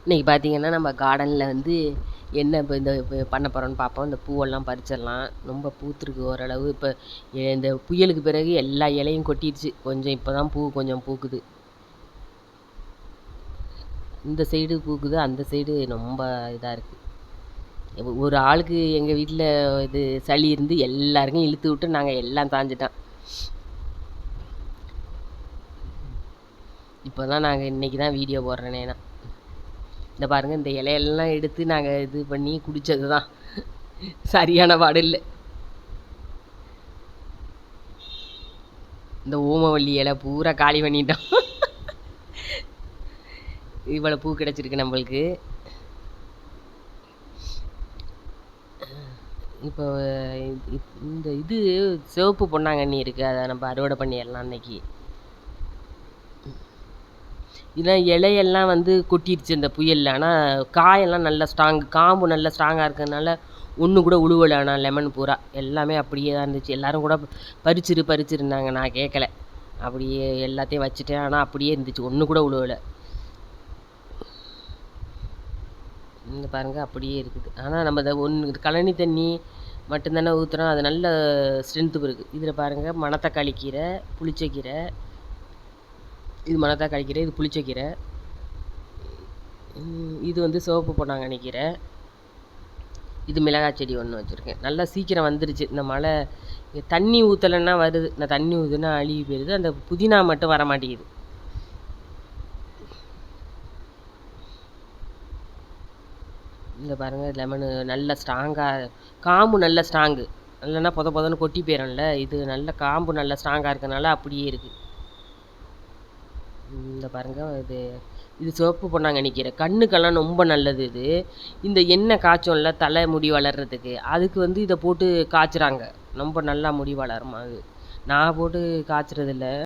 இன்றைக்கி பார்த்தீங்கன்னா நம்ம கார்டனில் வந்து என்ன இப்போ பண்ண போகிறோன்னு பார்ப்போம். இந்த பூவெல்லாம் பறிச்சிடலாம். ரொம்ப பூத்துருக்கு ஓரளவு. இப்போ இந்த புயலுக்கு பிறகு எல்லா இலையும் கொட்டிடுச்சு. கொஞ்சம் இப்போ தான் பூ கொஞ்சம் பூக்குது. இந்த சைடு பூக்குது, அந்த சைடு ரொம்ப இதாக இருக்குது. ஒரு ஆளுக்கு எங்கள் வீட்டில் இது சளி இருந்து எல்லாருக்கும் இழுத்து விட்டு நாங்கள் எல்லாம் தாஞ்சிட்டோம். இப்போ தான் நாங்கள் இன்றைக்கி தான் வீடியோ போடுறேனே நான். இந்த பாருங்கள், இந்த இலையெல்லாம் எடுத்து நாங்கள் இது பண்ணி குடித்தது தான். சரியான பாடு இல்லை. இந்த ஓமவல்லி இலை பூரா காலி பண்ணிட்டோம். இவ்வளோ பூ கிடச்சிருக்கு நம்மளுக்கு. இப்போ இந்த இது சிவப்பு பொன்னாங்கண்ணி இருக்குது, அதை நம்ம அறுவடை பண்ணிடலாம் அன்னைக்கு. இதெல்லாம் இலையெல்லாம் வந்து கொட்டிடுச்சு இந்த புயலில். ஆனால் காயெல்லாம் நல்லா காம்பு நல்லா ஸ்ட்ராங்காக இருக்கிறதுனால ஒன்று கூட உழுவலை. ஆனால் லெமன் பூரா எல்லாமே அப்படியே தான் இருந்துச்சு. எல்லோரும் கூட பறிச்சிருந்தாங்க, நான் கேட்கல. அப்படியே எல்லாத்தையும் வச்சுட்டேன். ஆனால் அப்படியே இருந்துச்சு, ஒன்று கூட உழுவலை. இங்கே பாருங்கள், அப்படியே இருக்குது. ஆனால் நம்ம இதை கழனி தண்ணி மட்டும்தானே ஊற்றுறோம், அது நல்ல ஸ்ட்ரென்த்து இருக்குது. இதில் பாருங்கள், மணத்தக்காளி கீரை, புளிச்சக்கீரை, இது மணத்தக்காளி கீரை, இது புளிச்சக்கீரை, இது வந்து சிவப்பு பொன்னாங்கண்ணி கீரை, இது மிளகாய் செடி ஒன்று வச்சுருக்கேன். நல்லா சீக்கிரம் வந்துடுச்சு. இந்த மழை தண்ணி ஊற்றலைன்னா வருது, இந்த தண்ணி ஊற்றுனா அழுகி போயிடுது. அந்த புதினா மட்டும் வர மாட்டேங்குது. இந்த பாருங்கள், லெமனு நல்ல ஸ்ட்ராங்காக, காம்பு நல்ல ஸ்ட்ராங்கு. இல்லைன்னா பொதன்னு கொட்டி போயிடும்ல. இது நல்ல காம்பு நல்ல ஸ்ட்ராங்காக இருக்கனால அப்படியே இருக்குது. இந்த பாருங்கள், இது சிவப்பு பொன்னாங்கண்ணி கீரை. கண்ணுக்கெல்லாம் ரொம்ப நல்லது இது. இந்த எண்ணெய் காய்ச்சோம்ல தலை முடி வளர்கிறதுக்கு, அதுக்கு வந்து இதை போட்டு காய்ச்சுறாங்க. ரொம்ப நல்லா முடி வளருமா அது. நான் போட்டு காய்ச்சறதில்ல.